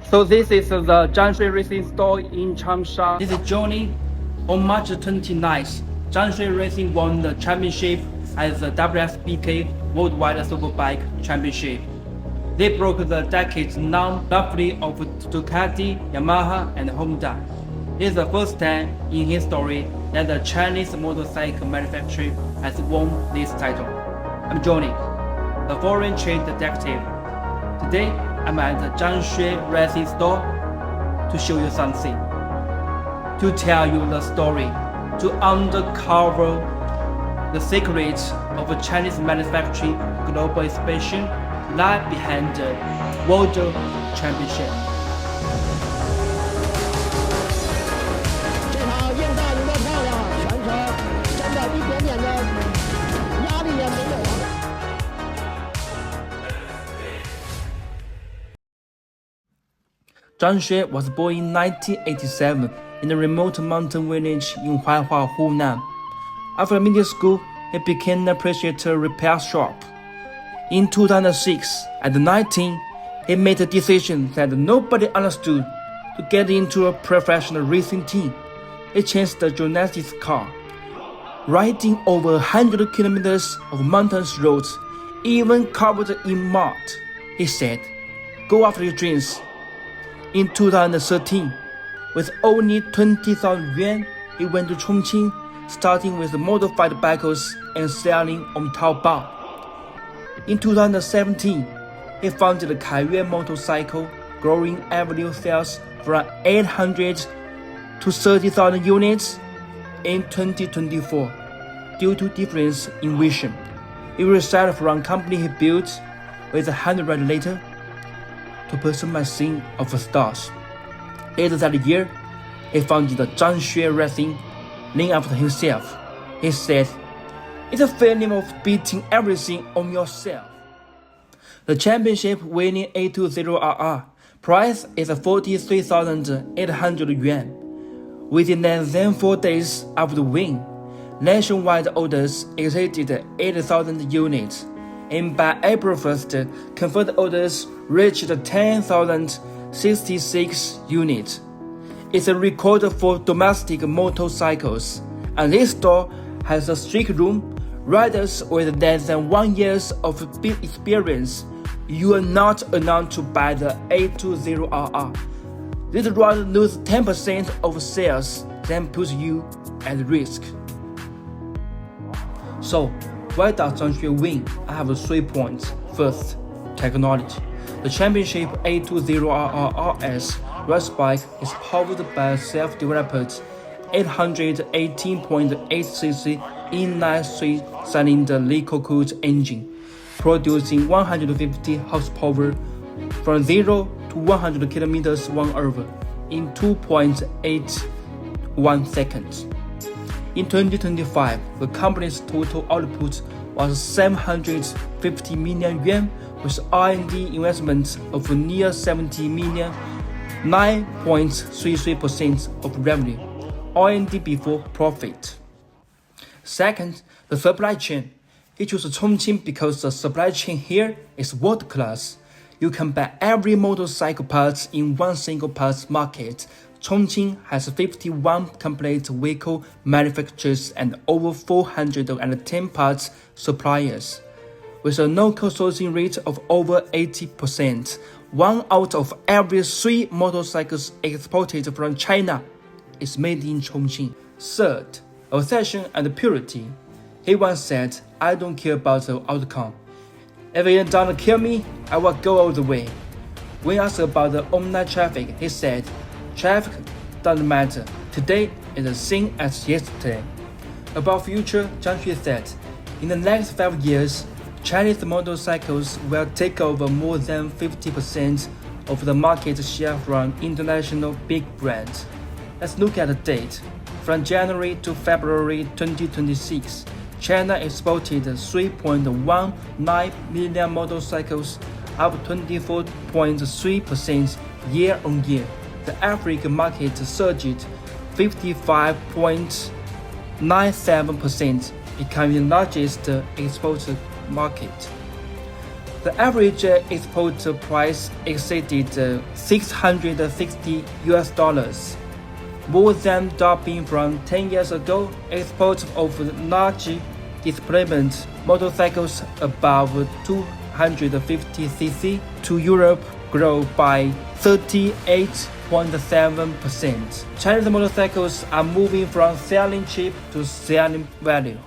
So this is the Zhanshui Racing store in Changsha. This is Johnny. On March 29th, Zhanshui Racing won the championship at the WSBK Worldwide Superbike Championship. They broke the decades-long rivalry of Ducati, Yamaha, and Honda. It is the first time in history that the Chinese motorcycle manufacturer has won this title. I'm Johnny, the foreign trade detective. Today, I'm at the Zhanshui Racing store to show you something, to tell you the story, to uncover the secrets of Chinese manufacturing global expansion lie behind the World Championship. 这场硬干赢得漂亮，全程真的一点点的压力也没有啊。 Zhanshui was born in 1987 in a remote mountain village in Huaihua, Hunan. After middle school, he began an appreciator repair shop. In 2006, at 19, he made a decision that nobody understood to get into a professional racing team. He changed the gymnastics car, riding over 100 kilometers of mountain roads, even covered in mud. He said, "Go after your dreams." In 2013, with only 20,000 yuan, he went to Chongqing, starting with modified bikes and selling on Taobao. In 2017, he founded the Kaiyuan motorcycle, growing annual sales from 800 to 30,000 units in 2024. Due to difference in vision, he resigned from company he built with a handwriting letter to pursue my scene of the stars. Later that year, he founded the Zhanshui Racing, named after himself. He said, "It's a feeling of beating everything on yourself." The championship winning 820RR price is 43,800 yuan. Within less than 4 days after the win, nationwide orders exceeded 80,000 units. And by April 1st, confirmed orders reached 10,066 units. It's a record for domestic motorcycles, and this store has a strict rule. Riders with less than 1 year of experience, you are not allowed to buy the 820RR. This rider lose 10% of sales, then puts you at risk. So, why does Zhanshui win? I have 3 points. First, technology. The championship 820RRS race bike is powered by a self-developed 818.8cc inline 3-cylinder liquid-cooled engine, producing 150 horsepower from 0 to 100 kilometers 1 hour in 2.81 seconds. In 2025, the company's total output was 750 million yuan, with R&D investment of near 70 million, 9.33% of revenue, R&D before profit. Second, the supply chain. He chose Chongqing because the supply chain here is world class. You can buy every motorcycle parts in one single parts market. Chongqing has 51 complete vehicle manufacturers and over 410 parts suppliers. With a local sourcing rate of over 80%, 1 out of every 3 motorcycles exported from China is made in Chongqing. Third, obsession and purity. He once said, "I don't care about the outcome. If it doesn't kill me, I will go all the way." When asked about the online traffic, he said, "Traffic doesn't matter. Today is the same as yesterday." About future, Zhanshui said, "In the next 5 years, Chinese motorcycles will take over more than 50% of the market share from international big brands." Let's look at the date. From January to February 2026, China exported 3.19 million motorcycles, up 24.3% year-on-year. The African market surged 55.97%, becoming the largest export market. The average export price exceeded $660, more than doubling from 10 years ago. Exports of large displacement motorcycles above 250cc to Europe grew by 38.7%. Chinese motorcycles are moving from selling cheap to selling value.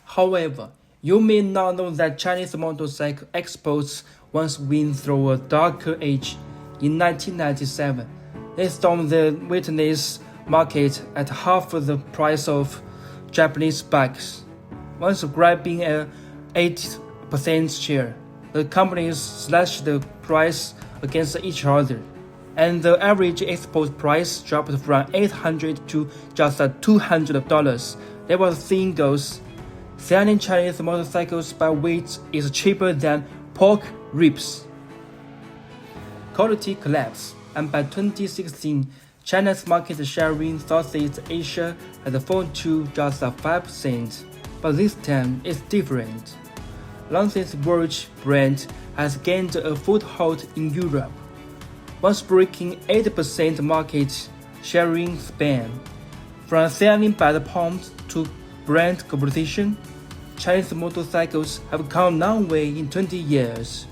However, you may not know that Chinese motorcycle exports once went through a darker age. In 1997, they stormed the Vietnamese market at half the price of Japanese bikes. Once grabbing an 8% share, the companies slashed the price against each other, and the average export price dropped from $800 to just $200. There was saying goes, selling Chinese motorcycles by weight is cheaper than pork ribs. Quality collapsed, and by 2016, China's market share in Southeast Asia had fallen to just 5%. But this time it's different. Lance's Verge brand has gained a foothold in Europe, once breaking 8% market share in Spain. From selling by the pound to brand competition, Chinese motorcycles have come a long way in 20 years.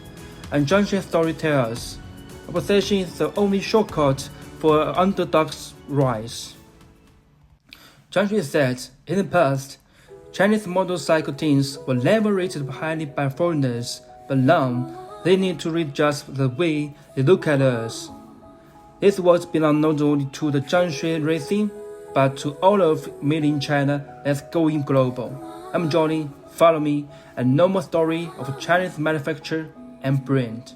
And Zhangxue story tells, obsession is the only shortcut for an underdog's rise. Zhangxue said, in the past, Chinese motorcycle teams were never rated highly by foreigners, but now they need to readjust the way they look at us. This was belong not only to the Zhangxue racing, but to all of Made in China that's going global. I'm Johnny, follow me, and know more story of Chinese manufacture and brand.